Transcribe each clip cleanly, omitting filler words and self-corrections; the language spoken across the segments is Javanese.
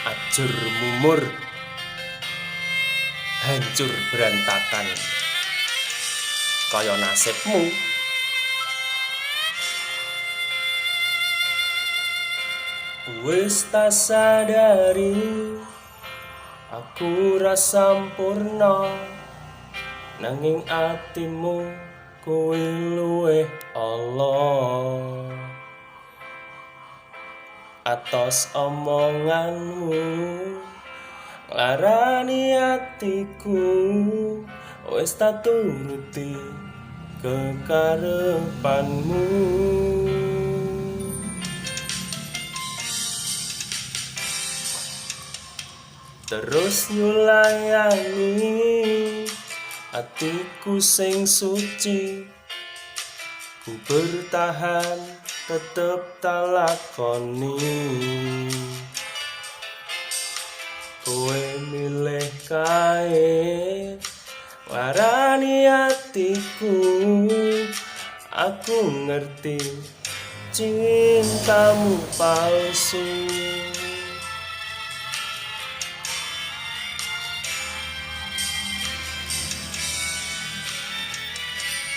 Ajur mumur, hancur berantakan, kaya nasibmu. Wis tak sadari aku rasa sampurna, nanging atimu kuwi luwih Allah. Atos omonganmu nglarani atiku, wis tak turuti kekarepanmu. Terus nyulayani atiku sing suci, ku bertahan tetep tak lakoni. Kowe milih kae nglarani atiku, aku ngerti cintamu palsu.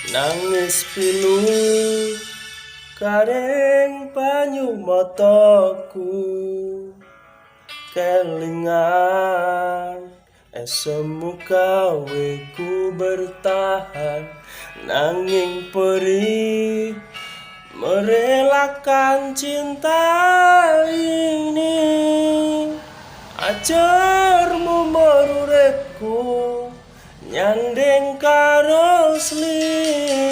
Nangis pilu kareng banyu mataku, kelingan esemu gawe ku bertahan, nanging perih merelakan cinta ini. Ajarmu merurepku nyandeng karo selingkuh.